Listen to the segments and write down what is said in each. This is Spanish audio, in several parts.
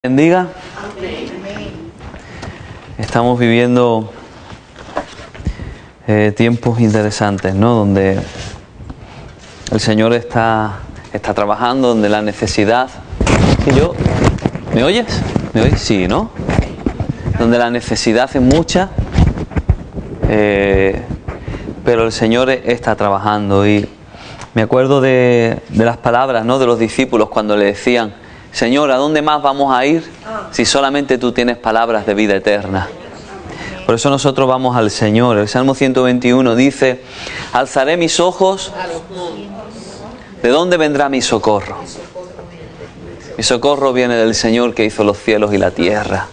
Bendiga. Estamos viviendo tiempos interesantes, ¿no? Donde el Señor está trabajando, donde la necesidad... ¿Me oyes? ¿Me oyes? Sí, ¿no? Donde la necesidad es mucha, pero el Señor está trabajando. Y me acuerdo de las palabras, ¿no? De los discípulos cuando le decían: Señor, ¿a dónde más vamos a ir si solamente tú tienes palabras de vida eterna? Por eso nosotros vamos al Señor. El Salmo 121 dice: alzaré mis ojos. ¿De dónde vendrá mi socorro? Mi socorro viene del Señor que hizo los cielos y la tierra.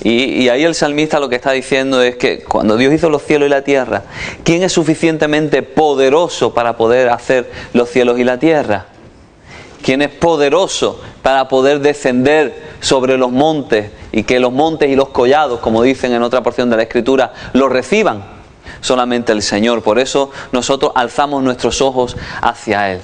Y ahí el salmista lo que está diciendo es que cuando Dios hizo los cielos y la tierra, ¿quién es suficientemente poderoso para poder hacer los cielos y la tierra? ¿Quién es poderoso para poder descender sobre los montes y que los montes y los collados, como dicen en otra porción de la Escritura, los reciban? Solamente el Señor. Por eso nosotros alzamos nuestros ojos hacia Él,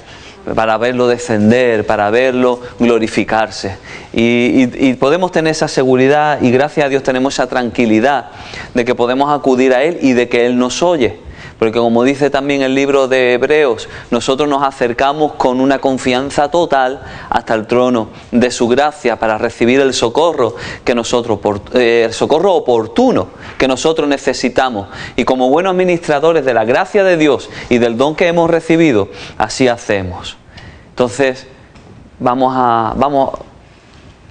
para verlo descender, para verlo glorificarse. Y podemos tener esa seguridad, y gracias a Dios tenemos esa tranquilidad de que podemos acudir a Él y de que Él nos oye. Porque como dice también el libro de Hebreos, nosotros nos acercamos con una confianza total hasta el trono de su gracia para recibir el socorro que nosotros, el socorro oportuno que nosotros necesitamos. Y como buenos administradores de la gracia de Dios y del don que hemos recibido, así hacemos. Entonces, vamos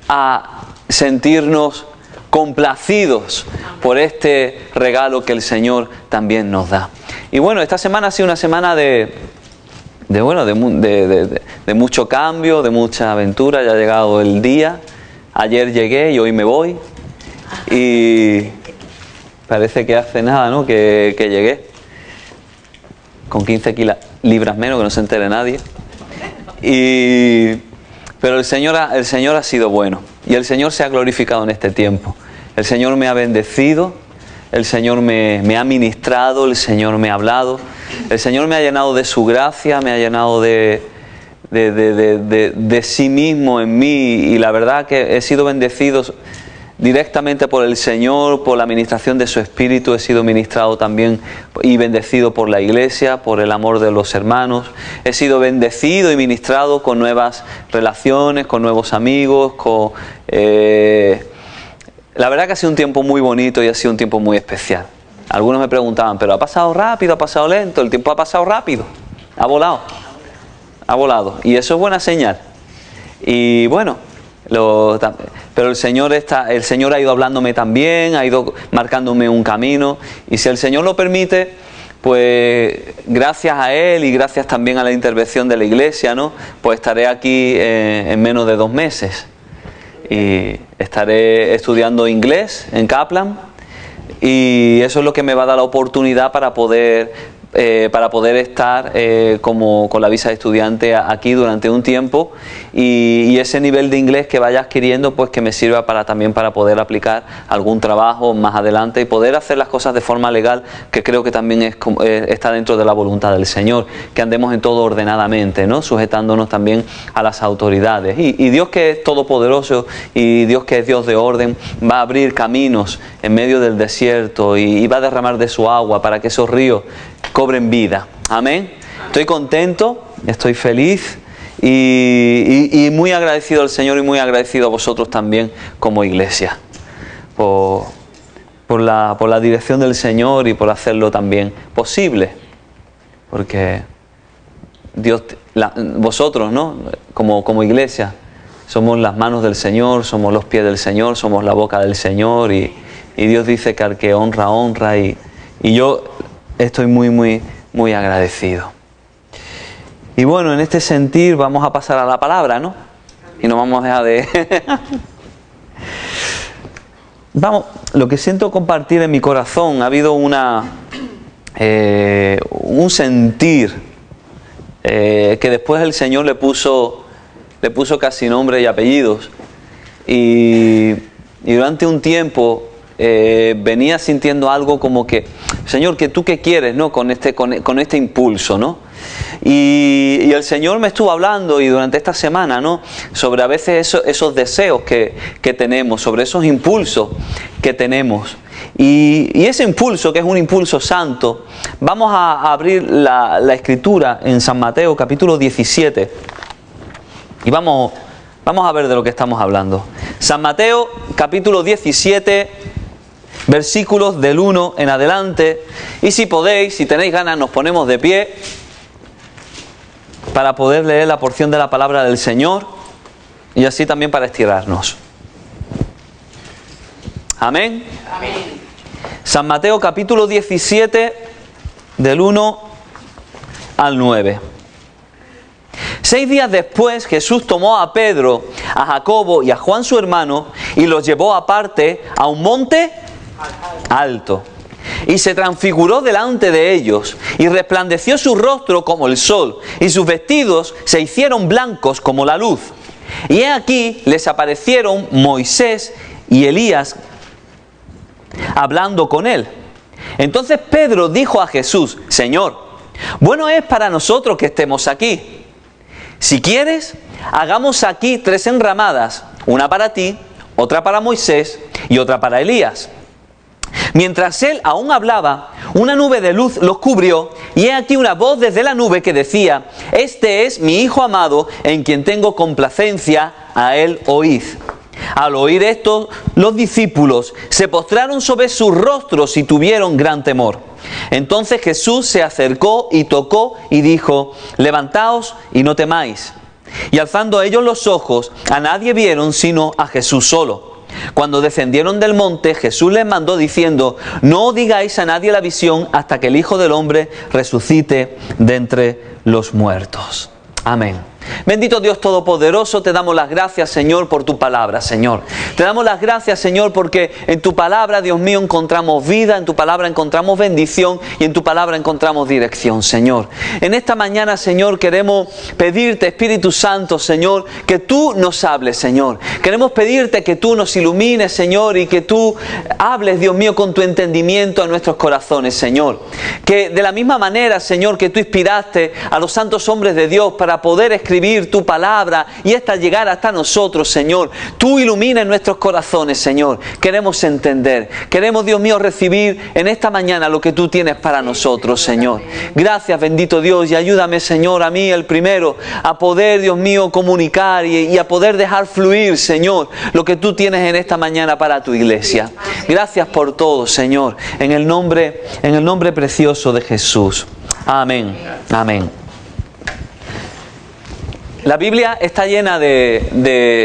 a sentirnos complacidos por este regalo que el Señor también nos da. Y bueno, esta semana ha sido una semana de mucho cambio, de mucha aventura. Ya ha llegado el día. Ayer llegué y hoy me voy. Y parece que hace nada, ¿no? Que llegué con 15 libras menos, que no se entere nadie. Pero el Señor ha sido bueno. Y el Señor se ha glorificado en este tiempo. El Señor me ha bendecido, el Señor me ha ministrado, el Señor me ha hablado, el Señor me ha llenado de su gracia, me ha llenado de sí mismo en mí, y la verdad que he sido bendecido directamente por el Señor, por la administración de su Espíritu. He sido ministrado también y bendecido por la Iglesia, por el amor de los hermanos. He sido bendecido y ministrado con nuevas relaciones, con nuevos amigos, La verdad que ha sido un tiempo muy bonito y ha sido un tiempo muy especial. Algunos me preguntaban: ¿pero ha pasado rápido, ha pasado lento? El tiempo ha pasado rápido, ha volado. Y eso es buena señal. Y bueno, pero el Señor ha ido hablándome también, ha ido marcándome un camino. Y si el Señor lo permite, pues gracias a Él y gracias también a la intervención de la Iglesia, ¿no? Pues estaré aquí en menos de 2 meses. Y estaré estudiando inglés en Kaplan, y eso es lo que me va a dar la oportunidad para poder estar con la visa de estudiante aquí durante un tiempo, y ese nivel de inglés que vaya adquiriendo, pues que me sirva también para poder aplicar algún trabajo más adelante y poder hacer las cosas de forma legal, que creo que también está dentro de la voluntad del Señor, que andemos en todo ordenadamente, ¿no? Sujetándonos también a las autoridades. Y Dios, que es todopoderoso, y Dios, que es Dios de orden, va a abrir caminos en medio del desierto y va a derramar de su agua para que esos ríos cobren vida. Amén. Estoy contento, estoy feliz y muy agradecido al Señor, y muy agradecido a vosotros también como iglesia por la dirección del Señor y por hacerlo también posible, porque Dios, vosotros, ¿no? Como iglesia somos las manos del Señor, somos los pies del Señor, somos la boca del Señor, y Dios dice que al que honra, honra, y yo estoy muy, muy, muy agradecido. Y bueno, en este sentir vamos a pasar a la palabra, ¿no? Y no vamos a dejar de... Lo que siento compartir en mi corazón, ha habido un sentir que después el Señor le puso casi nombre y apellidos. Y durante un tiempo venía sintiendo algo como que: Señor, ¿que tú qué quieres, no? Con este impulso, ¿no? Y el Señor me estuvo hablando y durante esta semana, ¿no?, sobre a veces esos deseos que tenemos, sobre esos impulsos que tenemos. Y ese impulso, que es un impulso santo, vamos a abrir la Escritura en San Mateo capítulo 17 y vamos a ver de lo que estamos hablando. San Mateo capítulo 17, versículos del 1 en adelante, y si podéis, si tenéis ganas, nos ponemos de pie para poder leer la porción de la palabra del Señor y así también para estirarnos. Amén. Amén. San Mateo capítulo 17, del 1 al 9. 6 días después, Jesús tomó a Pedro, a Jacobo y a Juan su hermano y los llevó aparte a un monte alto. Y se transfiguró delante de ellos, y resplandeció su rostro como el sol, y sus vestidos se hicieron blancos como la luz. Y he aquí les aparecieron Moisés y Elías hablando con él. Entonces Pedro dijo a Jesús: Señor, bueno es para nosotros que estemos aquí. Si quieres, hagamos aquí 3 enramadas, una para ti, otra para Moisés y otra para Elías. Mientras él aún hablaba, una nube de luz los cubrió, y he aquí una voz desde la nube que decía: Este es mi Hijo amado, en quien tengo complacencia, a él oíd. Al oír esto, los discípulos se postraron sobre sus rostros y tuvieron gran temor. Entonces Jesús se acercó y tocó y dijo: Levantaos y no temáis. Y alzando ellos los ojos, a nadie vieron sino a Jesús solo. Cuando descendieron del monte, Jesús les mandó diciendo: No digáis a nadie la visión hasta que el Hijo del Hombre resucite de entre los muertos. Amén. Bendito Dios Todopoderoso, te damos las gracias, Señor, por tu palabra, Señor. Te damos las gracias, Señor, porque en tu palabra, Dios mío, encontramos vida, en tu palabra encontramos bendición y en tu palabra encontramos dirección, Señor. En esta mañana, Señor, queremos pedirte, Espíritu Santo, Señor, que tú nos hables, Señor. Queremos pedirte que tú nos ilumines, Señor, y que tú hables, Dios mío, con tu entendimiento a nuestros corazones, Señor. Que de la misma manera, Señor, que tú inspiraste a los santos hombres de Dios para poder escribir tu palabra y esta llegar hasta nosotros, Señor, tú ilumines nuestros corazones, Señor. Queremos entender, queremos, Dios mío, recibir en esta mañana lo que tú tienes para nosotros, Señor. Gracias, bendito Dios, y ayúdame, Señor, a mí el primero, a poder, Dios mío, comunicar y a poder dejar fluir, Señor, lo que tú tienes en esta mañana para tu iglesia. Gracias por todo, Señor, en el nombre precioso de Jesús. Amén. Amén. La Biblia está llena de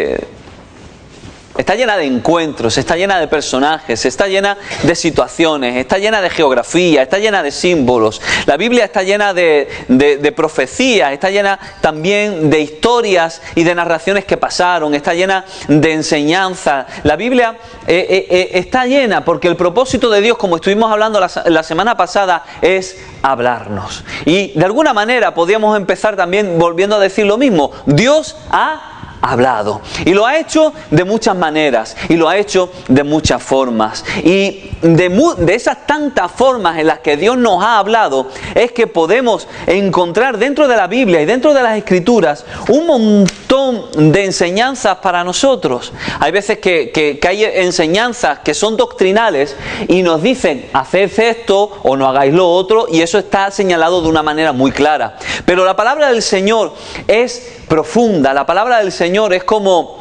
encuentros, está llena de personajes, está llena de situaciones, está llena de geografía, está llena de símbolos. La Biblia está llena de profecías, está llena también de historias y de narraciones que pasaron, está llena de enseñanza. La Biblia está llena porque el propósito de Dios, como estuvimos hablando la semana pasada, es hablarnos. Y de alguna manera podríamos empezar también volviendo a decir lo mismo. Dios ha hablado y lo ha hecho de muchas maneras y lo ha hecho de muchas formas, y de esas tantas formas en las que Dios nos ha hablado es que podemos encontrar dentro de la Biblia y dentro de las Escrituras un montón de enseñanzas para nosotros. Hay veces que hay enseñanzas que son doctrinales y nos dicen: haced esto o no hagáis lo otro, y eso está señalado de una manera muy clara. Pero la palabra del Señor es profunda. La palabra del Señor es como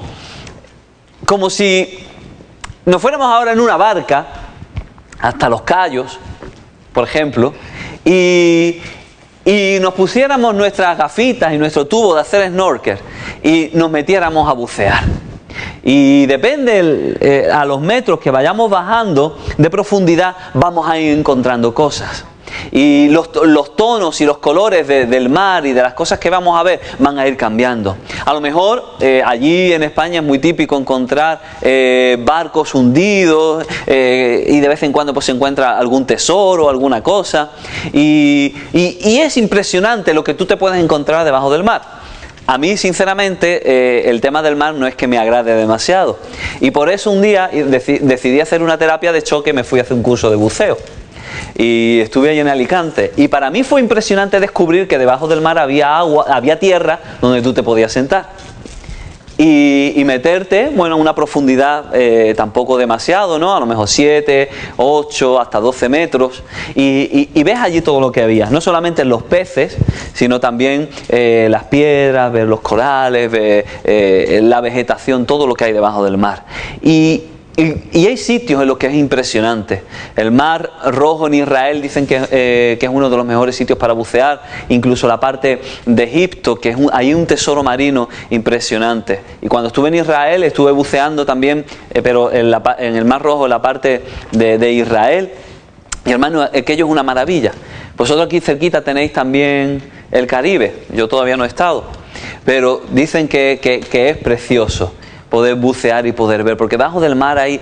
si nos fuéramos ahora en una barca hasta Los Cayos, por ejemplo, y nos pusiéramos nuestras gafitas y nuestro tubo de hacer snorkel y nos metiéramos a bucear. Y depende a los metros que vayamos bajando de profundidad, vamos a ir encontrando cosas. Y los tonos y los colores del mar y de las cosas que vamos a ver van a ir cambiando. A lo mejor allí en España es muy típico encontrar barcos hundidos y de vez en cuando pues se encuentra algún tesoro, alguna cosa, y es impresionante lo que tú te puedes encontrar debajo del mar. A mí, sinceramente, el tema del mar no es que me agrade demasiado, y por eso un día decidí hacer una terapia de choque y me fui a hacer un curso de buceo. y estuve ahí en Alicante. Y para mí fue impresionante descubrir que debajo del mar había agua, había tierra donde tú te podías sentar. Y meterte, bueno, a una profundidad tampoco demasiado, ¿no? A lo mejor 7, 8, hasta 12 metros. Y ves allí todo lo que había. No solamente los peces, sino también las piedras, ver los corales, ver la vegetación, todo lo que hay debajo del mar. Y hay sitios en los que es impresionante. El Mar Rojo en Israel dicen que es uno de los mejores sitios para bucear. Incluso la parte de Egipto, que hay un tesoro marino impresionante. Y cuando estuve en Israel estuve buceando también, pero en el Mar Rojo, en la parte de Israel. Y hermano, aquello es una maravilla. Vosotros aquí cerquita tenéis también el Caribe. Yo todavía no he estado. Pero dicen que es precioso poder bucear y poder ver, porque debajo del mar hay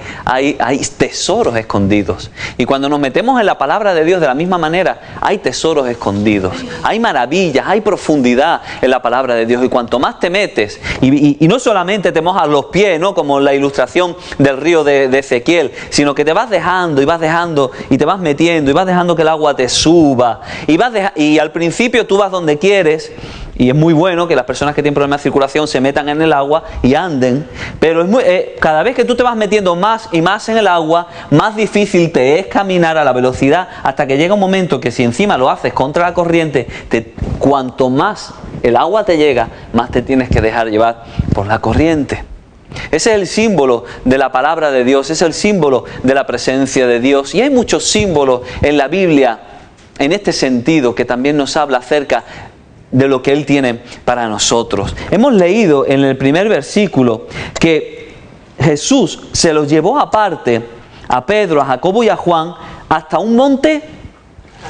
tesoros escondidos. Y cuando nos metemos en la palabra de Dios de la misma manera, hay tesoros escondidos, hay maravillas, hay profundidad en la palabra de Dios. Y cuanto más te metes, y no solamente te mojas los pies, ¿no? Como la ilustración del río de Ezequiel, sino que te vas dejando y te vas metiendo y vas dejando que el agua te suba y al principio tú vas donde quieres. Y es muy bueno que las personas que tienen problemas de circulación se metan en el agua y anden, pero cada vez que tú te vas metiendo más y más en el agua, más difícil te es caminar a la velocidad, hasta que llega un momento que si encima lo haces contra la corriente, cuanto más el agua te llega, más te tienes que dejar llevar por la corriente. Ese es el símbolo de la palabra de Dios, es el símbolo de la presencia de Dios. Y hay muchos símbolos en la Biblia en este sentido que también nos habla acerca de lo que Él tiene para nosotros. Hemos leído en el primer versículo que Jesús se los llevó aparte a Pedro, a Jacobo y a Juan hasta un monte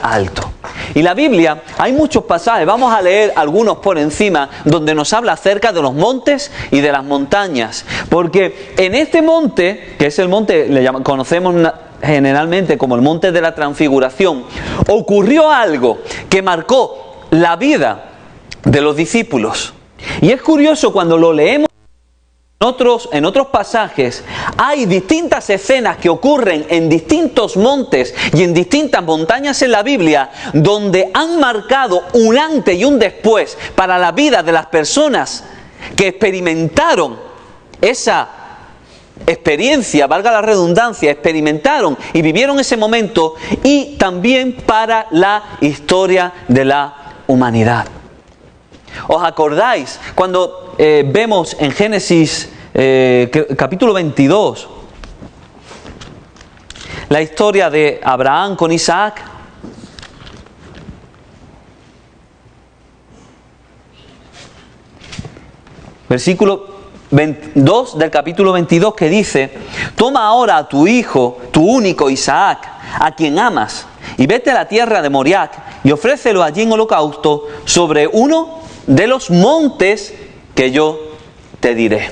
alto. Y la Biblia, hay muchos pasajes, vamos a leer algunos por encima, donde nos habla acerca de los montes y de las montañas. Porque en este monte, que es el monte, conocemos generalmente como el monte de la Transfiguración, ocurrió algo que marcó la vida de los discípulos. Y es curioso cuando lo leemos en otros pasajes, hay distintas escenas que ocurren en distintos montes y en distintas montañas en la Biblia, donde han marcado un antes y un después para la vida de las personas que experimentaron esa experiencia, valga la redundancia, experimentaron y vivieron ese momento, y también para la historia de la humanidad. ¿Os acordáis cuando vemos en Génesis capítulo 22 la historia de Abraham con Isaac? Versículo 2 del capítulo 22, que dice: toma ahora a tu hijo, tu único Isaac, a quien amas, y vete a la tierra de Moriah y ofrécelo allí en holocausto sobre uno de los montes que yo te diré.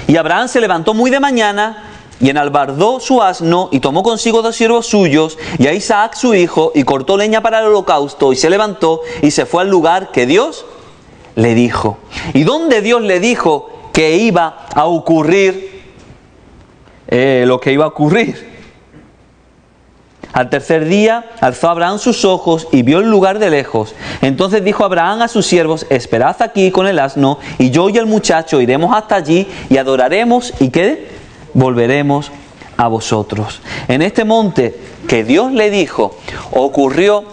Y Abraham se levantó muy de mañana y enalbardó su asno y tomó consigo 2 siervos suyos y a Isaac su hijo, y cortó leña para el holocausto, y se levantó y se fue al lugar que Dios le dijo. ¿Y dónde Dios le dijo que iba a ocurrir lo que iba a ocurrir? Al tercer día alzó Abraham sus ojos y vio el lugar de lejos. Entonces dijo Abraham a sus siervos: esperad aquí con el asno, y yo y el muchacho iremos hasta allí y adoraremos, y ¿qué? Volveremos a vosotros. En este monte que Dios le dijo, ocurrió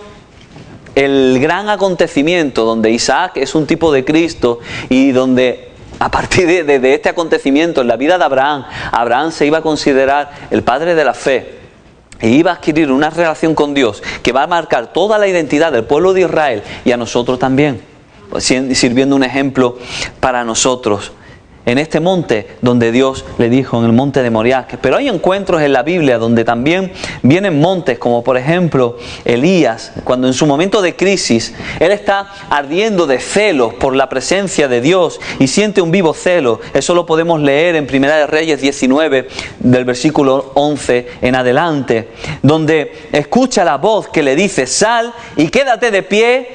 el gran acontecimiento donde Isaac es un tipo de Cristo, y donde a partir de este acontecimiento en la vida de Abraham se iba a considerar el padre de la fe. Y iba a adquirir una relación con Dios que va a marcar toda la identidad del pueblo de Israel, y a nosotros también, sirviendo un ejemplo para nosotros. En este monte donde Dios le dijo, en el monte de Moriah. Pero hay encuentros en la Biblia donde también vienen montes, como por ejemplo Elías, cuando en su momento de crisis él está ardiendo de celos por la presencia de Dios y siente un vivo celo. Eso lo podemos leer en Primera de Reyes 19, del versículo 11 en adelante, donde escucha la voz que le dice: sal y quédate de pie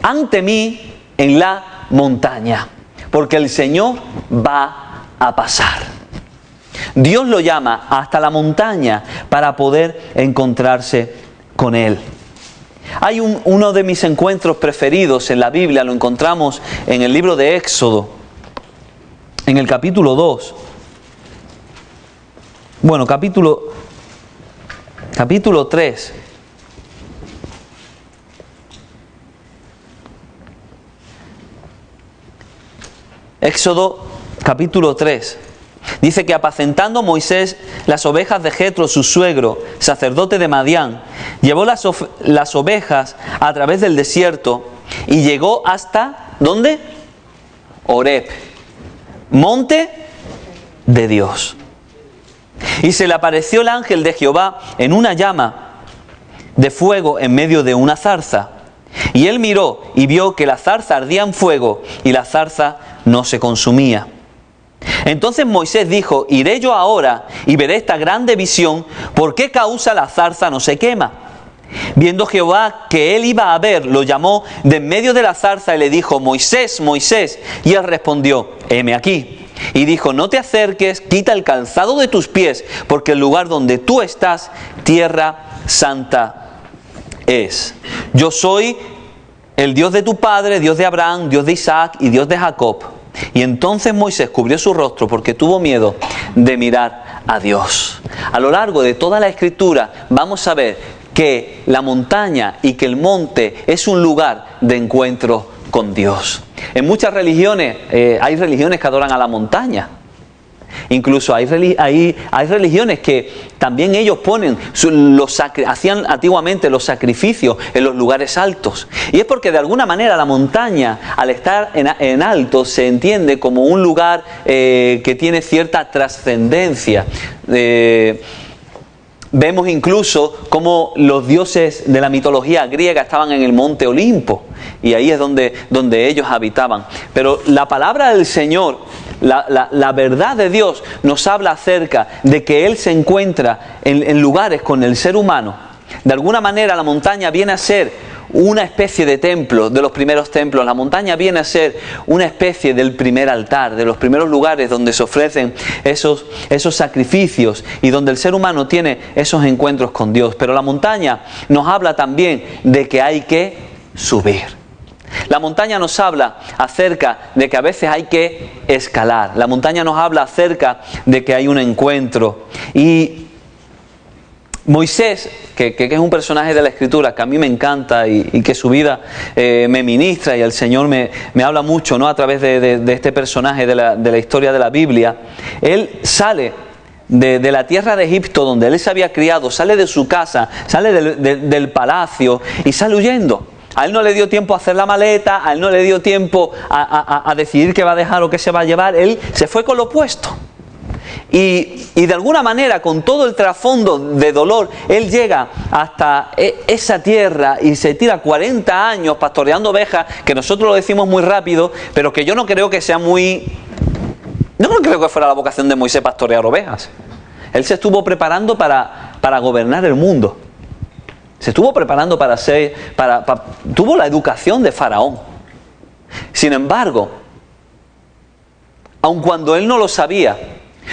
ante mí en la montaña, porque el Señor va a pasar. Dios lo llama hasta la montaña para poder encontrarse con Él. Hay uno de mis encuentros preferidos en la Biblia, lo encontramos en el libro de Éxodo, en el capítulo 2. Bueno, capítulo 3. Éxodo capítulo 3. Dice que apacentando Moisés las ovejas de Jetro, su suegro, sacerdote de Madián, llevó las ovejas a través del desierto y llegó hasta, ¿dónde? Horeb, monte de Dios. Y se le apareció el ángel de Jehová en una llama de fuego en medio de una zarza. Y él miró y vio que la zarza ardía en fuego y la zarza no se consumía. Entonces Moisés dijo: iré yo ahora y veré esta grande visión, ¿por qué causa la zarza no se quema? Viendo Jehová que él iba a ver, lo llamó de en medio de la zarza y le dijo: Moisés, Moisés. Y él respondió: heme aquí. Y dijo: no te acerques, quita el calzado de tus pies, porque el lugar donde tú estás, tierra santa es. Yo soy el Dios de tu padre, Dios de Abraham, Dios de Isaac y Dios de Jacob. Y entonces Moisés cubrió su rostro porque tuvo miedo de mirar a Dios. A lo largo de toda la Escritura vamos a ver que la montaña y que el monte es un lugar de encuentro con Dios. En muchas religiones, hay religiones que adoran a la montaña. Incluso hay religiones que también ellos ponen, hacían antiguamente los sacrificios en los lugares altos. Y es porque de alguna manera la montaña, al estar en alto, se entiende como un lugar que tiene cierta trascendencia. Vemos incluso cómo los dioses de la mitología griega estaban en el monte Olimpo. Y ahí es donde ellos habitaban. Pero la palabra del Señor, la verdad de Dios, nos habla acerca de que Él se encuentra en lugares con el ser humano. De alguna manera la montaña viene a ser una especie de templo, de los primeros templos. La montaña viene a ser una especie del primer altar, de los primeros lugares donde se ofrecen esos sacrificios y donde el ser humano tiene esos encuentros con Dios. Pero la montaña nos habla también de que hay que subir. La montaña nos habla acerca de que a veces hay que escalar. La montaña nos habla acerca de que hay un encuentro. Y Moisés, que es un personaje de la Escritura que a mí me encanta y que su vida me ministra, y el Señor me habla mucho, ¿no?, a través de este personaje de la historia de la Biblia. Él sale de la tierra de Egipto, donde él se había criado, sale de su casa, sale del palacio y sale huyendo. A él no le dio tiempo a hacer la maleta, a él no le dio tiempo a decidir qué va a dejar o qué se va a llevar. Él se fue con lo opuesto. Y de alguna manera, con todo el trasfondo de dolor, él llega hasta esa tierra y se tira 40 años pastoreando ovejas, que nosotros lo decimos muy rápido, pero que yo no creo que sea muy... No creo que fuera la vocación de Moisés pastorear ovejas. Él se estuvo preparando para gobernar el mundo. Se estuvo preparando tuvo la educación de Faraón. Sin embargo, aun cuando él no lo sabía,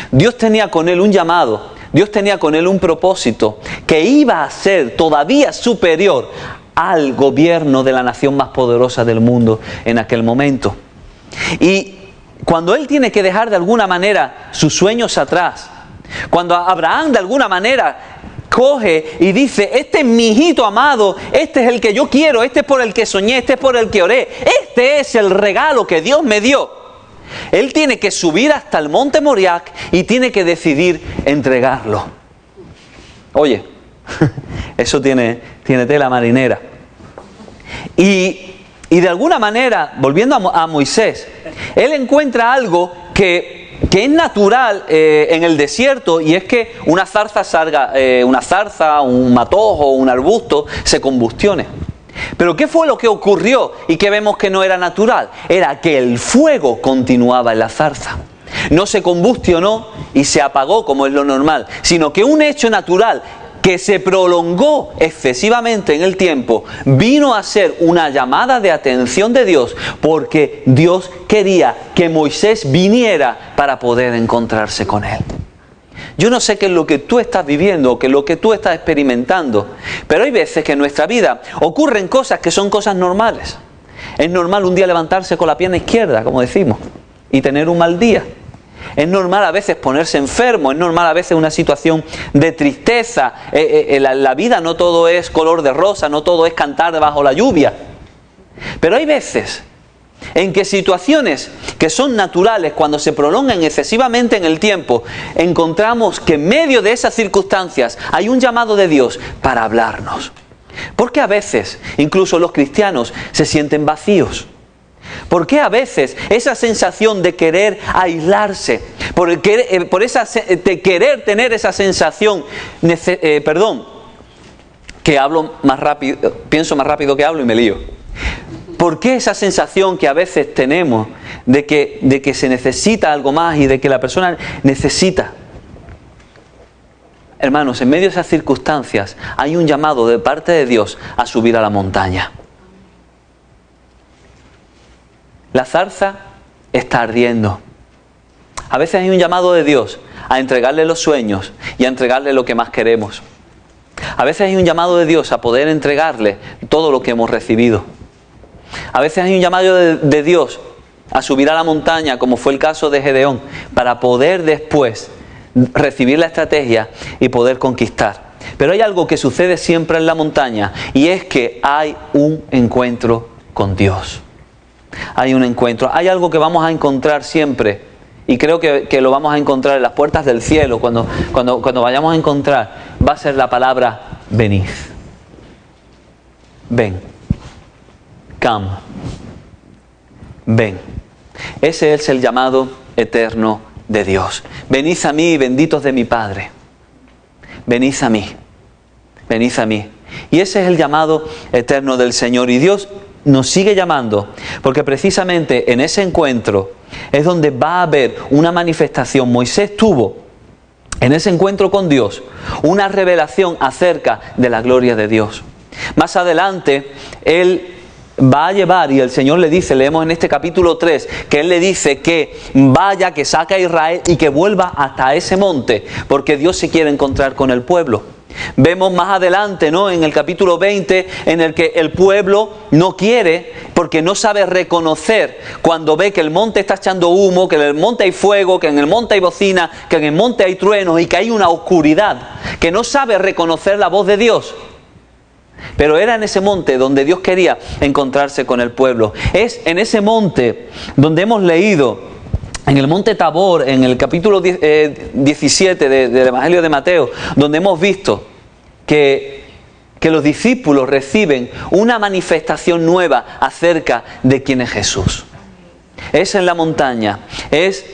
Dios tenía con él un llamado, Dios tenía con él un propósito que iba a ser todavía superior al gobierno de la nación más poderosa del mundo en aquel momento. Y cuando él tiene que dejar de alguna manera sus sueños atrás, cuando Abraham de alguna manera coge y dice: este es mi hijito amado, este es el que yo quiero, este es por el que soñé, este es por el que oré, este es el regalo que Dios me dio. Él tiene que subir hasta el monte Moriah y tiene que decidir entregarlo. Oye, eso tiene tela marinera. Y de alguna manera, volviendo a Moisés, él encuentra algo que es natural en el desierto, y es que una zarza, un matojo, un arbusto se combustione. Pero ¿qué fue lo que ocurrió y que vemos que no era natural? Era que el fuego continuaba en la zarza. No se combustionó y se apagó como es lo normal, sino que un hecho natural que se prolongó excesivamente en el tiempo vino a ser una llamada de atención de Dios, porque Dios quería que Moisés viniera para poder encontrarse con él. Yo no sé qué es lo que tú estás viviendo o qué es lo que tú estás experimentando, pero hay veces que en nuestra vida ocurren cosas que son cosas normales. Es normal un día levantarse con la pierna izquierda, como decimos, y tener un mal día. Es normal a veces ponerse enfermo, es normal a veces una situación de tristeza. La vida no todo es color de rosa, no todo es cantar bajo la lluvia. Pero hay veces en que situaciones que son naturales, cuando se prolongan excesivamente en el tiempo, encontramos que en medio de esas circunstancias hay un llamado de Dios para hablarnos. Porque a veces, incluso los cristianos, se sienten vacíos. ¿Por qué a veces esa sensación de querer aislarse, de querer tener esa sensación, que hablo más rápido, pienso más rápido que hablo y me lío? ¿Por qué esa sensación que a veces tenemos de que se necesita algo más y de que la persona necesita? Hermanos, en medio de esas circunstancias hay un llamado de parte de Dios a subir a la montaña. La zarza está ardiendo. A veces hay un llamado de Dios a entregarle los sueños y a entregarle lo que más queremos. A veces hay un llamado de Dios a poder entregarle todo lo que hemos recibido. A veces hay un llamado de Dios a subir a la montaña, como fue el caso de Gedeón, para poder después recibir la estrategia y poder conquistar. Pero hay algo que sucede siempre en la montaña, y es que hay un encuentro con Dios. Hay un encuentro, hay algo que vamos a encontrar siempre, y creo que lo vamos a encontrar en las puertas del cielo. Cuando vayamos a encontrar, va a ser la palabra venid. Ven. Come. Ven. Ese es el llamado eterno de Dios. Venid a mí, benditos de mi Padre. Venid a mí. Venid a mí. Y ese es el llamado eterno del Señor. Y Dios nos sigue llamando, porque precisamente en ese encuentro es donde va a haber una manifestación. Moisés tuvo en ese encuentro con Dios una revelación acerca de la gloria de Dios. Más adelante, él va a llevar, y el Señor le dice, leemos en este capítulo 3, que Él le dice que vaya, que saque a Israel y que vuelva hasta ese monte, porque Dios se quiere encontrar con el pueblo. Vemos más adelante, ¿no?, en el capítulo 20, en el que el pueblo no quiere, porque no sabe reconocer cuando ve que el monte está echando humo, que en el monte hay fuego, que en el monte hay bocina, que en el monte hay truenos y que hay una oscuridad, que no sabe reconocer la voz de Dios. Pero era en ese monte donde Dios quería encontrarse con el pueblo. Es en ese monte donde hemos leído, en el monte Tabor, en el capítulo 17 del Evangelio de Mateo, donde hemos visto que los discípulos reciben una manifestación nueva acerca de quién es Jesús. Es en la montaña, es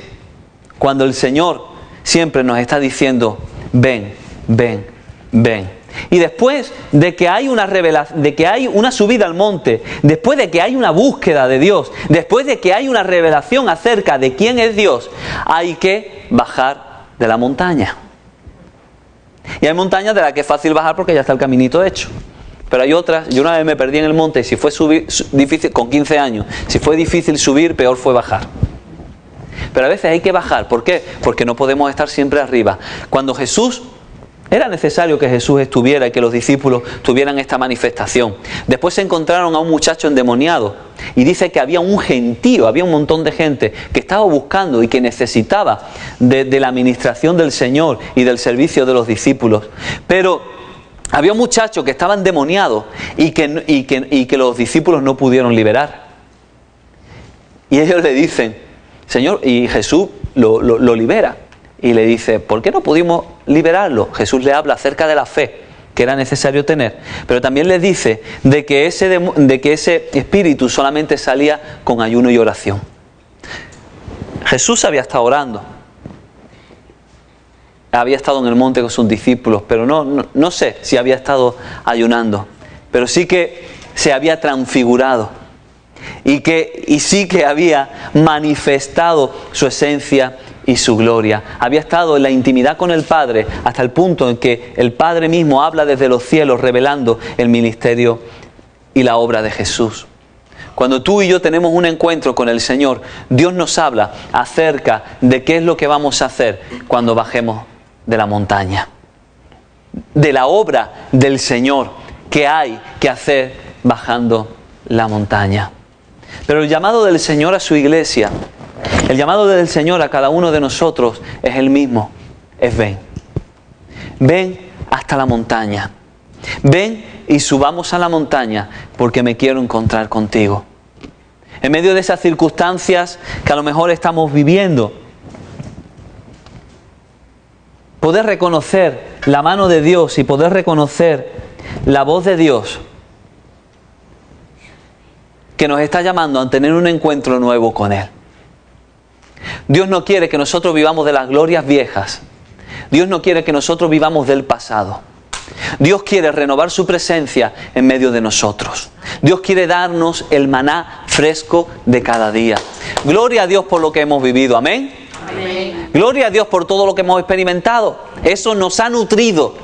cuando el Señor siempre nos está diciendo, ven, ven, ven. Y después de que hay una revelación, de que hay una subida al monte, después de que hay una búsqueda de Dios, después de que hay una revelación acerca de quién es Dios, hay que bajar de la montaña. Y hay montañas de las que es fácil bajar porque ya está el caminito hecho. Pero hay otras, yo una vez me perdí en el monte y si fue subir difícil, con 15 años, si fue difícil subir, peor fue bajar. Pero a veces hay que bajar, ¿por qué? Porque no podemos estar siempre arriba. Cuando era necesario que Jesús estuviera y que los discípulos tuvieran esta manifestación. Después se encontraron a un muchacho endemoniado y dice que había un gentío, había un montón de gente que estaba buscando y que necesitaba de la administración del Señor y del servicio de los discípulos. Pero había un muchacho que estaba endemoniado y que los discípulos no pudieron liberar. Y ellos le dicen, Señor, y Jesús lo libera. Y le dice, ¿por qué no pudimos liberarlo? Jesús le habla acerca de la fe que era necesario tener. Pero también les dice de que ese espíritu solamente salía con ayuno y oración. Jesús había estado orando. Había estado en el monte con sus discípulos, pero no sé si había estado ayunando. Pero sí que se había transfigurado. Y sí que había manifestado su esencia y su gloria. Había estado en la intimidad con el Padre hasta el punto en que el Padre mismo habla desde los cielos revelando el ministerio y la obra de Jesús. Cuando tú y yo tenemos un encuentro con el Señor, Dios nos habla acerca de qué es lo que vamos a hacer cuando bajemos de la montaña, de la obra del Señor que hay que hacer bajando la montaña. Pero el llamado del Señor a su iglesia, el llamado del Señor a cada uno de nosotros es el mismo, es ven. Ven hasta la montaña. Ven y subamos a la montaña porque me quiero encontrar contigo. En medio de esas circunstancias que a lo mejor estamos viviendo, poder reconocer la mano de Dios y poder reconocer la voz de Dios que nos está llamando a tener un encuentro nuevo con Él. Dios no quiere que nosotros vivamos de las glorias viejas. Dios no quiere que nosotros vivamos del pasado. Dios quiere renovar su presencia en medio de nosotros. Dios quiere darnos el maná fresco de cada día. Gloria a Dios por lo que hemos vivido. Amén. Amén. Gloria a Dios por todo lo que hemos experimentado. Eso nos ha nutrido.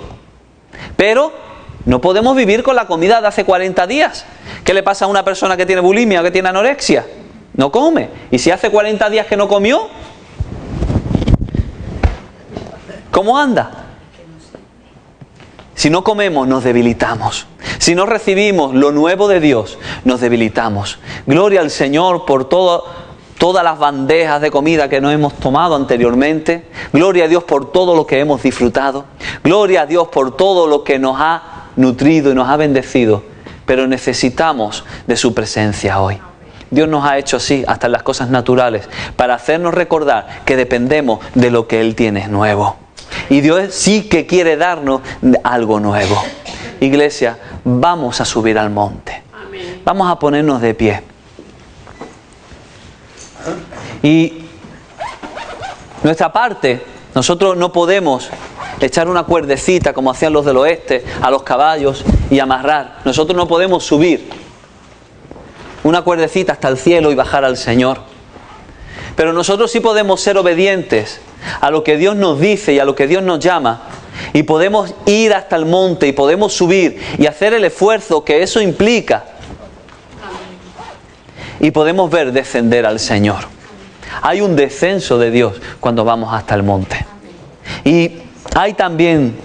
Pero no podemos vivir con la comida de hace 40 días. ¿Qué le pasa a una persona que tiene bulimia o que tiene anorexia? No come. Y si hace 40 días que no comió, ¿cómo anda? Si no comemos, nos debilitamos. Si no recibimos lo nuevo de Dios, nos debilitamos. Gloria al Señor por todas las bandejas de comida que nos hemos tomado anteriormente. Gloria a Dios por todo lo que hemos disfrutado. Gloria a Dios por todo lo que nos ha nutrido y nos ha bendecido. Pero necesitamos de su presencia hoy. Dios nos ha hecho así, hasta en las cosas naturales, para hacernos recordar que dependemos de lo que Él tiene nuevo. Y Dios sí que quiere darnos algo nuevo. Iglesia, vamos a subir al monte. Amén. Vamos a ponernos de pie. Y nuestra parte, nosotros no podemos echar una cuerdecita como hacían los del oeste a los caballos y amarrar. Nosotros no podemos subir una cuerdecita hasta el cielo y bajar al Señor. Pero nosotros sí podemos ser obedientes a lo que Dios nos dice y a lo que Dios nos llama. Y podemos ir hasta el monte y podemos subir y hacer el esfuerzo que eso implica. Y podemos ver descender al Señor. Hay un descenso de Dios cuando vamos hasta el monte. Y hay también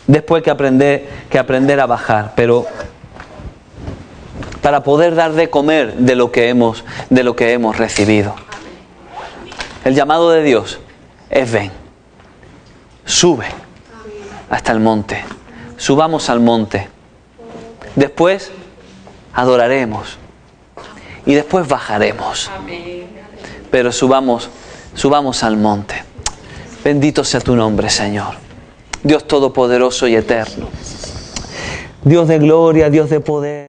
después que aprender a bajar, pero para poder dar de comer de lo que hemos recibido. El llamado de Dios es ven, sube hasta el monte, subamos al monte. Después adoraremos y después bajaremos. Pero subamos al monte. Bendito sea tu nombre, Señor. Dios todopoderoso y eterno. Dios de gloria, Dios de poder.